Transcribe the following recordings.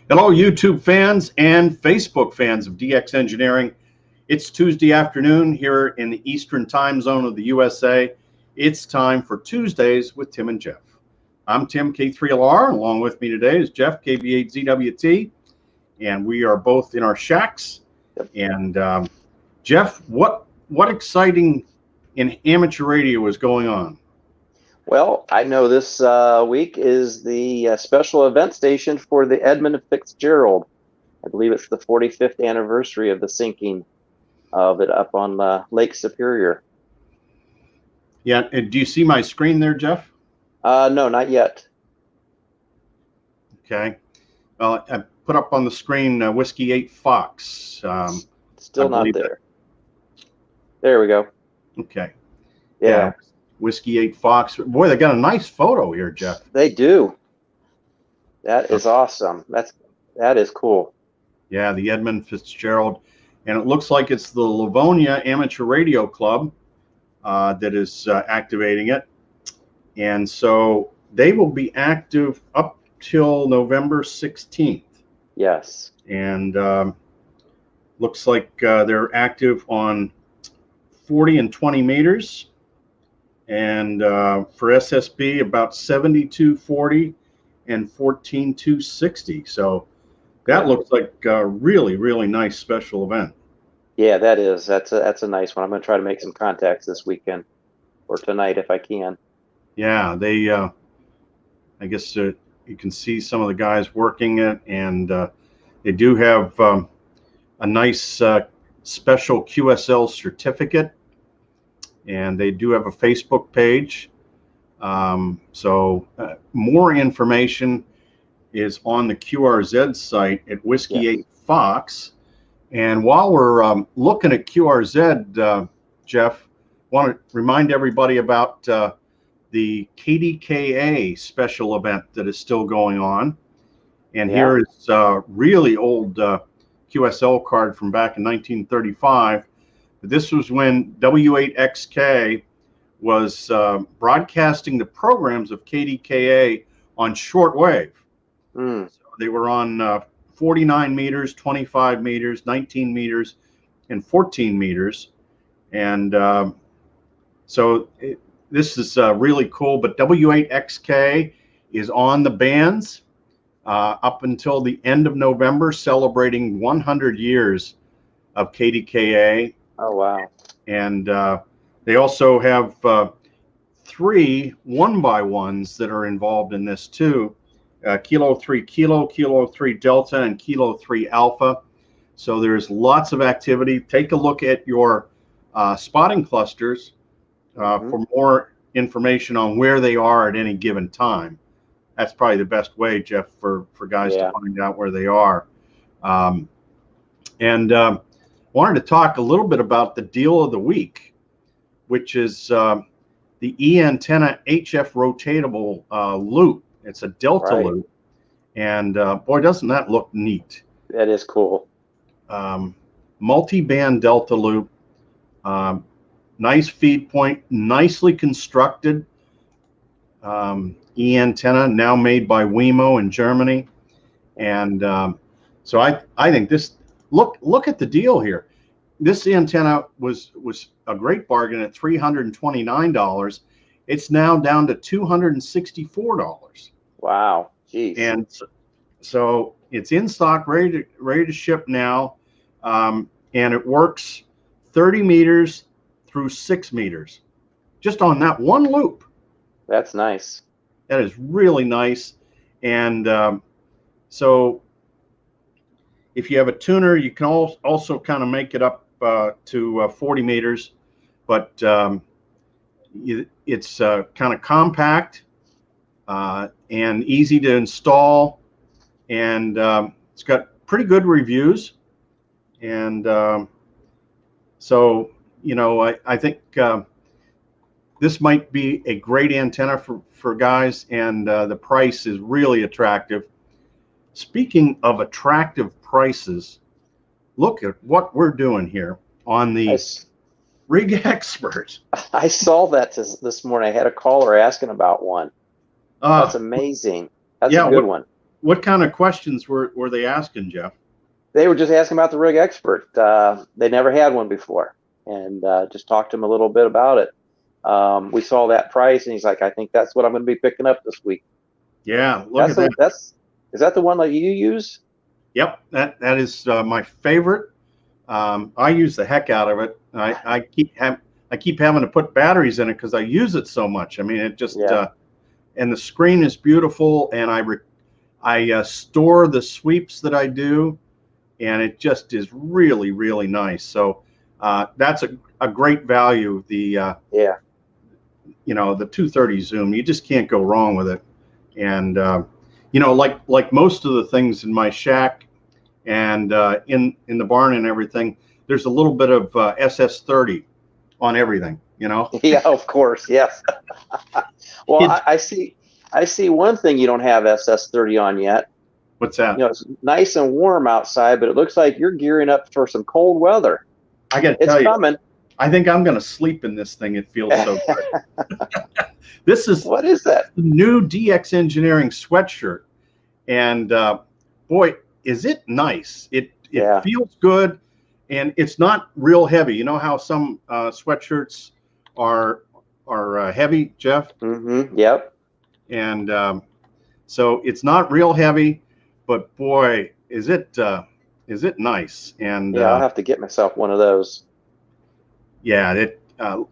Hello, YouTube fans and Facebook fans of DX Engineering. It's Tuesday afternoon here in the Eastern time zone of the USA. It's time for Tuesdays with Tim and Jeff. I'm Tim, K3LR. Along with me today is Jeff, KB8ZWT. And we are both in our shacks. And Jeff, what exciting in amateur radio is going on? Well, I know this week is the special event station for the Edmund Fitzgerald. I believe it's the 45th anniversary of the sinking of it up on Lake Superior. Yeah, and do you see my screen there, Jeff? No, not yet. Okay. Well, I put up on the screen Whiskey 8 Fox. Still not there. There we go. Okay. Yeah. Whiskey 8 Fox. Boy, they got a nice photo here, Jeff. They do. That is awesome. That is cool. Yeah, the Edmund Fitzgerald. And it looks like it's the Livonia Amateur Radio Club that is activating it. And so they will be active up till November 16th. Yes. And looks like they're active on 40 and 20 meters. And for SSB, about 7240 and 14260. So that looks like a really, really nice special event. Yeah, that is. That's a nice one. I'm going to try to make some contacts this weekend or tonight if I can. Yeah, they. I guess you can see some of the guys working it, and they do have a nice special QSL certificate. And they do have a Facebook page. So more information is on the QRZ site at Whiskey 8 Fox. And while we're looking at QRZ, Jeff, want to remind everybody about the KDKA special event that is still going on. And here is a really old QSL card from back in 1935. This was when W8XK was broadcasting the programs of KDKA on shortwave. So they were on 49 meters, 25 meters, 19 meters, and 14 meters. And this is really cool. But W8XK is on the bands up until the end of November, celebrating 100 years of KDKA. Oh, wow. And they also have 3 1x1s that are involved in this too. Kilo 3 Kilo, Kilo 3 Delta, and Kilo 3 Alpha. So there's lots of activity. Take a look at your spotting clusters for more information on where they are at any given time. That's probably the best way, Jeff, for guys to find out where they are. Wanted to talk a little bit about the deal of the week, which is the E-antenna HF rotatable loop. It's a Delta loop, and boy, doesn't that look neat. That is cool. Multi-band Delta loop, nice feed point, nicely constructed E-antenna, now made by Wemo in Germany. And so I think this, look at the deal here. This antenna was a great bargain at $329. It's now down to $264. Wow. Jeez. And so it's in stock, ready to ship now. And it works 30 meters through 6 meters, just on that one loop. That's nice. That is really nice. And so if you have a tuner, you can also kind of make it up to 40 meters, but it's kind of compact and easy to install, and it's got pretty good reviews. And so, you know, I think this might be a great antenna for guys, and the price is really attractive. Speaking of attractive prices, look at what we're doing here on the Rig Expert. I saw that this morning. I had a caller asking about one. That's amazing. That's a good one. what kind of questions were they asking, Jeff? They were just asking about the Rig Expert. They never had one before, and just talked to him a little bit about it. We saw that price, and he's like, "I think that's what I'm going to be picking up this week." Yeah, look at that. Is that the one that you use? Yep, that is my favorite. I use the heck out of it. I keep having to put batteries in it because I use it so much. I mean, it just and the screen is beautiful, and I store the sweeps that I do, and it just is really, really nice. So that's a great value. The you know, the 230 zoom, you just can't go wrong with it. And you know, like most of the things in my shack and in the barn and everything, there's a little bit of SS30 on everything, you know. Yeah, of course, yes. Well, I see one thing you don't have SS30 on yet. What's that? You know, it's nice and warm outside, but it looks like you're gearing up for some cold weather. I got to tell you, it's coming. I think I'm going to sleep in this thing. It feels so good. What is that? The new DX Engineering sweatshirt, and boy, is it nice. It feels good, and it's not real heavy. You know how some sweatshirts are heavy, Jeff? Mm-hmm. Yep. And so it's not real heavy, but boy, is it nice. And yeah, I'll have to get myself one of those. Yeah,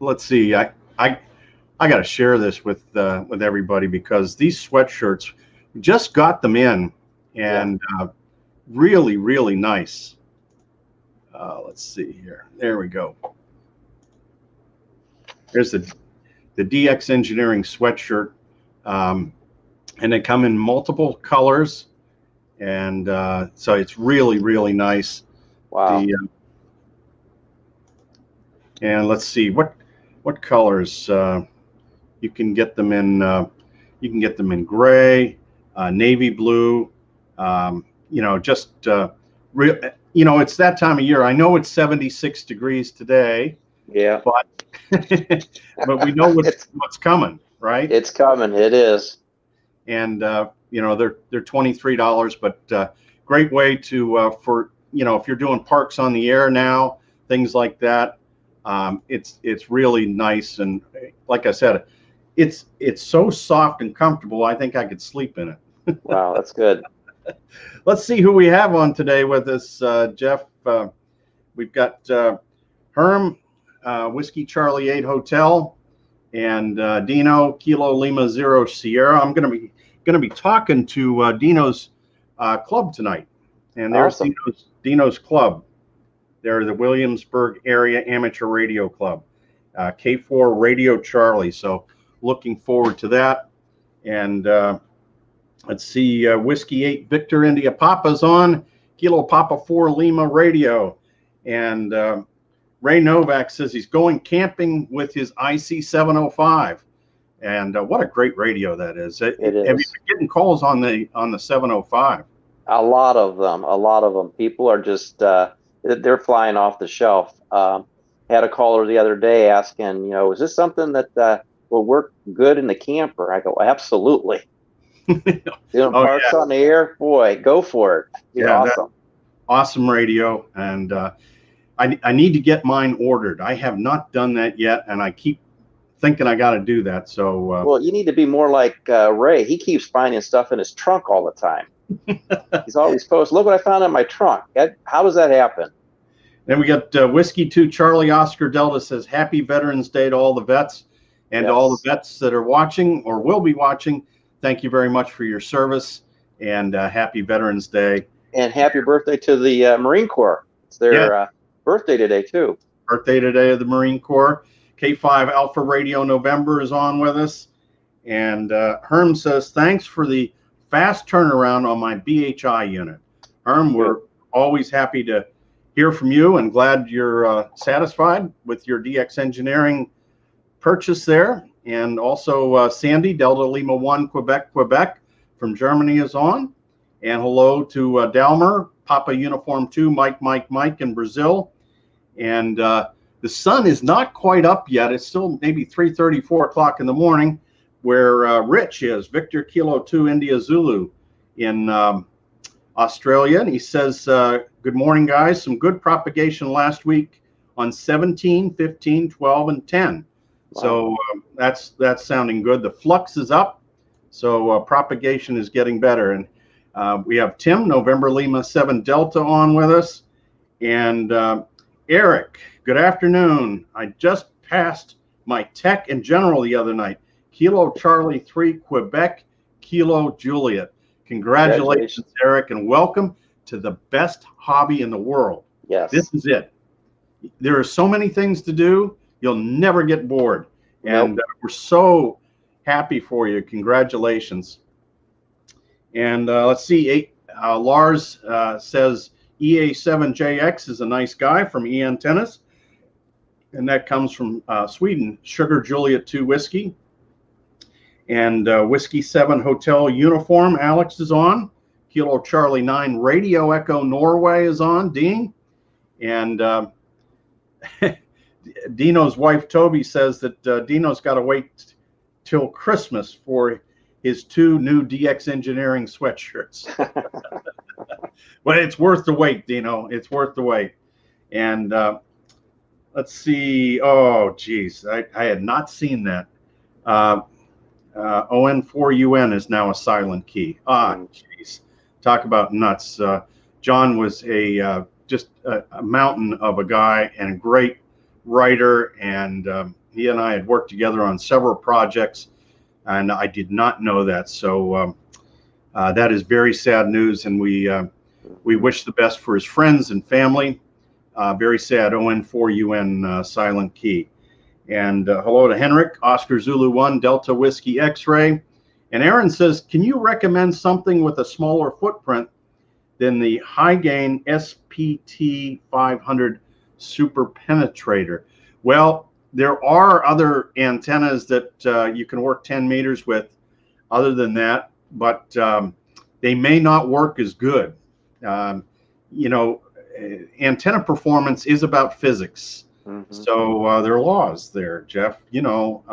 let's see. I got to share this with everybody because these sweatshirts, just got them in, and really, really nice. Let's see here. There we go. There's the DX Engineering sweatshirt, and they come in multiple colors, and so it's really, really nice. Wow. And let's see what colors you can get them in. You can get them in gray, navy blue. You know, just real. You know, it's that time of year. I know it's 76 degrees today. Yeah. But we know what's coming, right? It's coming. It is. And you know, they're $23, but great way to for, you know, if you're doing parks on the air now, things like that. It's really nice, and like I said, it's so soft and comfortable. I think I could sleep in it. Wow, that's good. Let's see who we have on today with us, Jeff. We've got Herm, Whiskey Charlie 8 Hotel, and Dino Kilo Lima 0 Sierra. I'm going to be talking to Dino's club tonight, and there's awesome. Dino's club. They're the Williamsburg Area Amateur Radio Club, K4 Radio Charlie. So looking forward to that. And let's see, Whiskey 8 Victor India Papa's on, Kilo Papa 4 Lima Radio. And Ray Novak says he's going camping with his IC 705. And what a great radio that is. It is. Have you been getting calls on the 705? A lot of them. People are just... they're flying off the shelf. Had a caller the other day asking, you know, is this something that will work good in the camper? I go, absolutely. Doing parks on the air, boy, go for it. It's awesome. Awesome radio, and I need to get mine ordered. I have not done that yet, and I keep thinking I got to do that. So well, you need to be more like Ray. He keeps finding stuff in his trunk all the time. He's always posting, look what I found in my trunk. How does that happen? Then we got Whiskey 2 Charlie Oscar Delta says happy Veterans Day to all the vets and to all the vets that are watching or will be watching. Thank you very much for your service, and happy Veterans Day. And happy birthday to the Marine Corps. It's their birthday today too. Birthday today of the Marine Corps. K5 Alpha Radio November is on with us. And Herm says, thanks for the fast turnaround on my BHI unit. Herm, we're always happy to hear from you and glad you're satisfied with your DX Engineering purchase there. And also Sandy, Delta Lima 1, Quebec from Germany is on. And hello to Dalmer, Papa Uniform 2, Mike in Brazil. And the sun is not quite up yet. It's still maybe 3:30, 4 o'clock in the morning, where Rich is, Victor Kilo 2 India Zulu in Australia, and he says, good morning, guys. Some good propagation last week on 17, 15, 12, and 10. Wow. So that's sounding good. The flux is up, so propagation is getting better. And we have Tim, November Lima 7 Delta, on with us. And Eric, good afternoon. I just passed my tech and general the other night. Kilo Charlie 3 Quebec, Kilo Juliet. Congratulations, Eric, and welcome to the best hobby in the world. Yes. This is it. There are so many things to do, you'll never get bored. And we're so happy for you. Congratulations. And let's see, Lars says EA7JX is a nice guy from E Antennas. And that comes from Sweden, Sugar Juliet 2 Whiskey. And Whiskey 7 Hotel Uniform, Alex is on. Kilo Charlie 9 Radio Echo Norway is on, Dean. And Dino's wife, Toby, says that Dino's got to wait till Christmas for his 2 new DX Engineering sweatshirts. But it's worth the wait, Dino. It's worth the wait. And let's see. Oh, geez. I had not seen that. ON4UN is now a silent key. Ah, jeez. Talk about nuts. John was just a mountain of a guy and a great writer, and he and I had worked together on several projects, and I did not know that. So that is very sad news, and we wish the best for his friends and family. Very sad. ON4UN silent key. And hello to Henrik, Oscar Zulu 1, Delta Whiskey X-Ray. And Aaron says, can you recommend something with a smaller footprint than the high gain SPT 500 Super Penetrator? Well, there are other antennas that you can work 10 meters with other than that, but they may not work as good. You know, antenna performance is about physics. So there are laws there, Jeff. You know,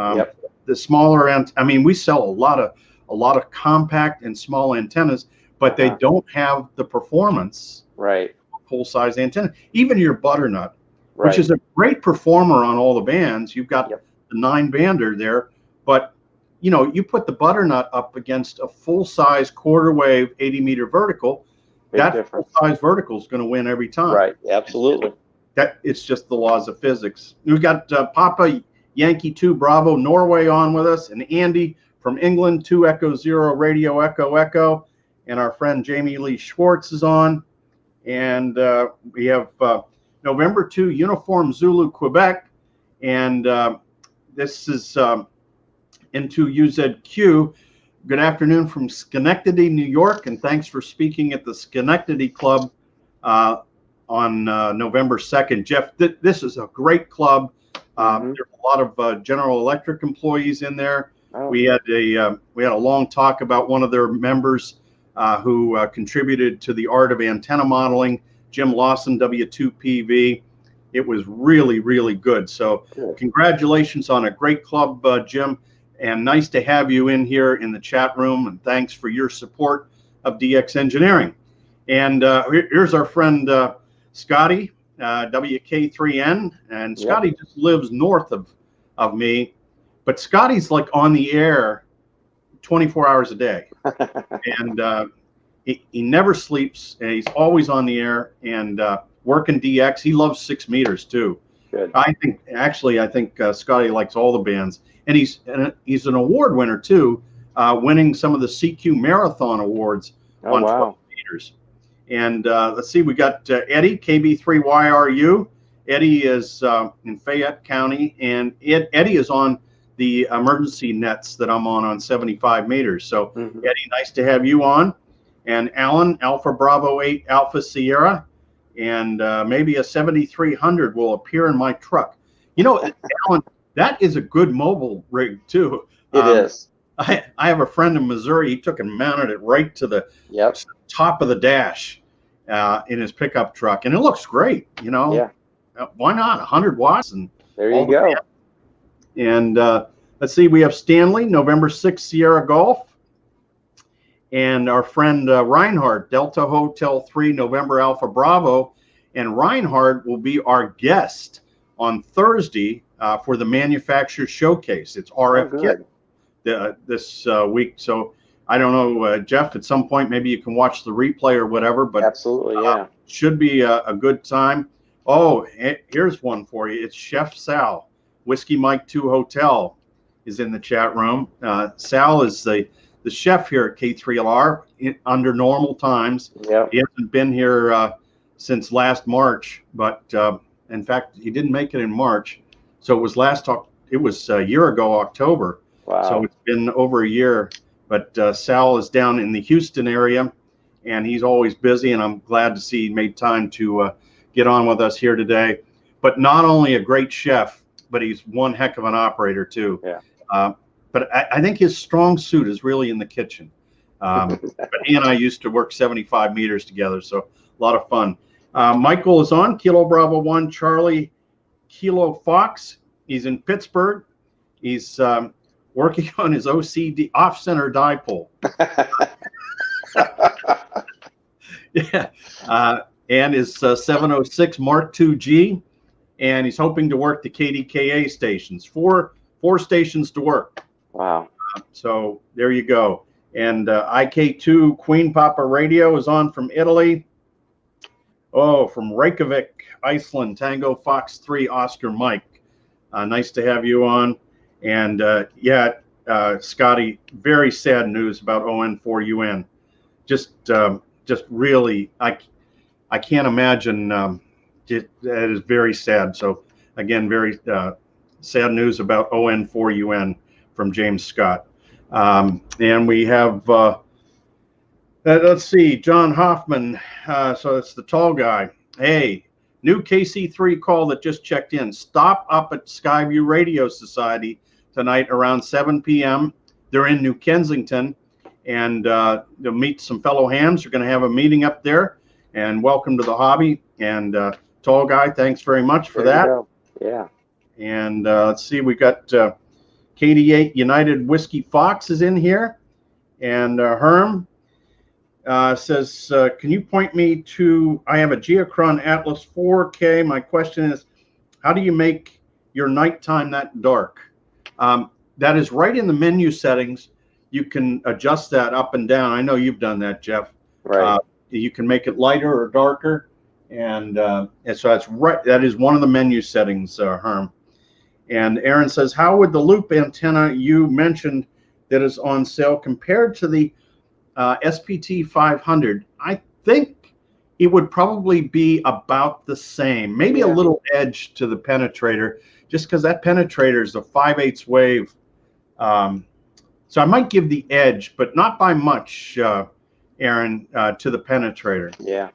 the smaller end. I mean, we sell a lot of compact and small antennas, but they don't have the performance. Right. Full size antenna. Even your butternut, which is a great performer on all the bands. You've got the 9-bander there, but you know, you put the butternut up against a full size quarter wave 80-meter vertical. That full size vertical is going to win every time. Right. Absolutely. That it's just the laws of physics. We've got Papa Yankee 2 Bravo Norway on with us, and Andy from England 2 Echo 0 Radio Echo Echo, and our friend Jamie Lee Schwartz is on, and we have November 2 Uniform Zulu Quebec, and this is into UZQ. Good afternoon from Schenectady, New York, and thanks for speaking at the Schenectady Club on November 2nd. Jeff, this is a great club. There's a lot of General Electric employees in there. We had a long talk about one of their members who contributed to the art of antenna modeling, Jim Lawson, W2PV. It was really, really good. So congratulations on a great club, Jim, and nice to have you in here in the chat room, and thanks for your support of DX Engineering. And here's our friend Scotty, WK3N, and Scotty just lives north of me, but Scotty's like on the air 24 hours a day, and he never sleeps, and he's always on the air and working DX. He loves 6 meters too. Good. I think Scotty likes all the bands, and he's an award winner too, winning some of the CQ Marathon awards on 12 meters. And let's see, we got Eddie, KB3YRU. Eddie is in Fayette County, and Eddie is on the emergency nets that I'm on 75 meters. So Eddie, nice to have you on. And Alan, Alpha Bravo 8 Alpha Sierra, and maybe a 7300 will appear in my truck. You know, Alan, that is a good mobile rig too. It is. I have a friend in Missouri. He took and mounted it right to the top of the dash in his pickup truck, and it looks great. You know, why not 100 watts? And there you go. And let's see, we have Stanley, November 6th, Sierra Golf, and our friend Reinhardt, Delta Hotel 3, November Alpha Bravo. And Reinhardt will be our guest on Thursday for the Manufacturer Showcase. It's RF Kit this week. So I don't know, Jeff, at some point, maybe you can watch the replay or whatever. But absolutely, yeah. Should be a good time. Oh, here's one for you. It's Chef Sal, Whiskey Mike 2 Hotel is in the chat room. Sal is the chef here at K3LR under normal times. Yep. He hasn't been here since last March, but in fact, he didn't make it in March. So it was a year ago, October. Wow. So it's been over a year. But Sal is down in the Houston area, and he's always busy, and I'm glad to see he made time to get on with us here today. But not only a great chef, but he's one heck of an operator too. Yeah. But I think his strong suit is really in the kitchen. But he and I used to work 75 meters together, so a lot of fun. Michael is on, Kilo Bravo 1, Charlie Kilo Fox. He's in Pittsburgh. He's working on his OCD off-center dipole. Yeah. And his 706 Mark II-G. And he's hoping to work the KDKA stations. Four stations to work. Wow. So there you go. And IK2 Queen Papa Radio is on from Italy. Oh, from Reykjavik, Iceland, Tango Fox 3, Oscar Mike. Nice to have you on. And Scotty, very sad news about ON4UN. Just really, I can't imagine. That is very sad. So again, very sad news about ON4UN from James Scott. And we have, let's see, John Hoffman. So it's the tall guy. Hey, new KC3 call that just checked in. Stop up at Skyview Radio Society tonight around 7 p.m. They're in New Kensington, and they'll meet some fellow hams. They're going to have a meeting up there. And welcome to the hobby. And tall guy, thanks very much for that. Yeah. And let's see, we got KD8 United Whiskey Fox is in here. And Herm says, can you point me to, I have a Geocron Atlas 4K. My question is, how do you make your nighttime that dark? That is right in the menu settings. You can adjust that up and down. I know you've done that, Jeff. Right. You can make it lighter or darker. And so that's right. That is one of the menu settings, Herm. And Aaron says, how would the loop antenna you mentioned that is on sale compared to the SPT 500? I think it would probably be about the same, maybe a little edge to the penetrator, just because that penetrator is a 5/8 wave. So I might give the edge, but not by much, Aaron, to the penetrator. Yeah.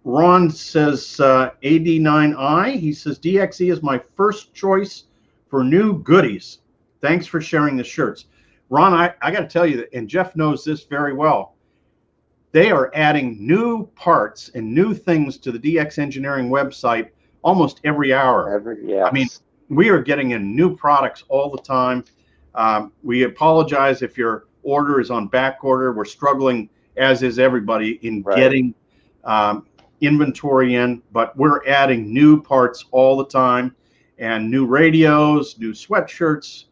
Ron says AD9i. He says DXE is my first choice for new goodies. Thanks for sharing the shirts. Ron, I got to tell you that, and Jeff knows this very well, they are adding new parts and new things to the DX Engineering website almost every hour. Yes. I mean, we are getting in new products all the time. We apologize if your order is on back order. We're struggling, as is everybody, in getting inventory in, but we're adding new parts all the time, and new radios, new sweatshirts,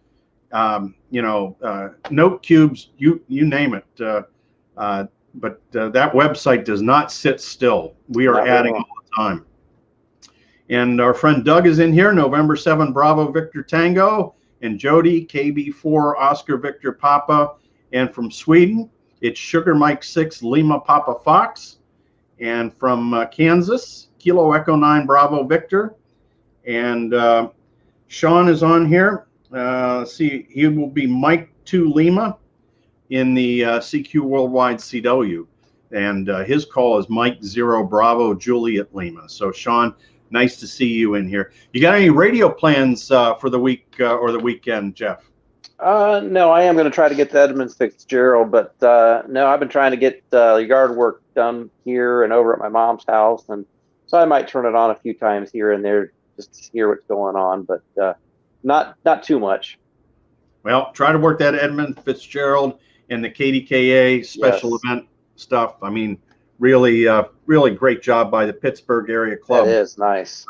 note cubes, you name it. But that website does not sit still. We are adding all the time. And our friend Doug is in here, November 7 Bravo Victor Tango, and Jody KB4 Oscar Victor Papa, and from Sweden it's Sugar Mike 6 Lima Papa Fox, and from Kansas Kilo Echo 9 Bravo Victor, and Sean is on here. Let's see, he will be Mike 2 Lima in the CQ Worldwide CW, and his call is Mike 0 Bravo Juliet Lima. So Sean, nice to see you in here. You got any radio plans for the week or the weekend, Jeff? No, I am going to try to get the Edmund Fitzgerald, but no, I've been trying to get yard work done here and over at my mom's house, and so I might turn it on a few times here and there just to hear what's going on, but not too much. Well, try to work that Edmund Fitzgerald and the KDKA special Yes. event stuff. I mean, really, really great job by the Pittsburgh area club. That is nice.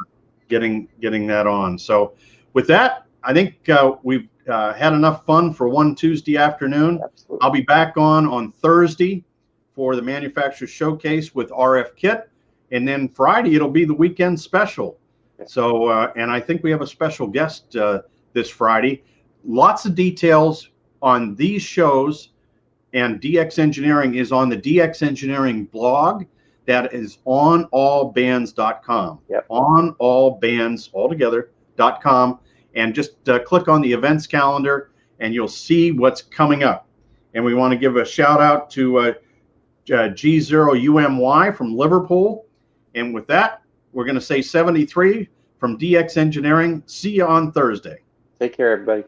Getting that on. So with that, I think we've had enough fun for one Tuesday afternoon. Absolutely. I'll be back on Thursday for the manufacturer's showcase with RF Kit, and then Friday it'll be the weekend special. So and I think we have a special guest this Friday. Lots of details on these shows, and DX Engineering is on the DX Engineering blog. That is on allbands.com. Yep. On allbands altogether.com, and just click on the events calendar and you'll see what's coming up. And we want to give a shout out to G0UMY from Liverpool. And with that, we're going to say 73 from DX Engineering. See you on Thursday. Take care, everybody.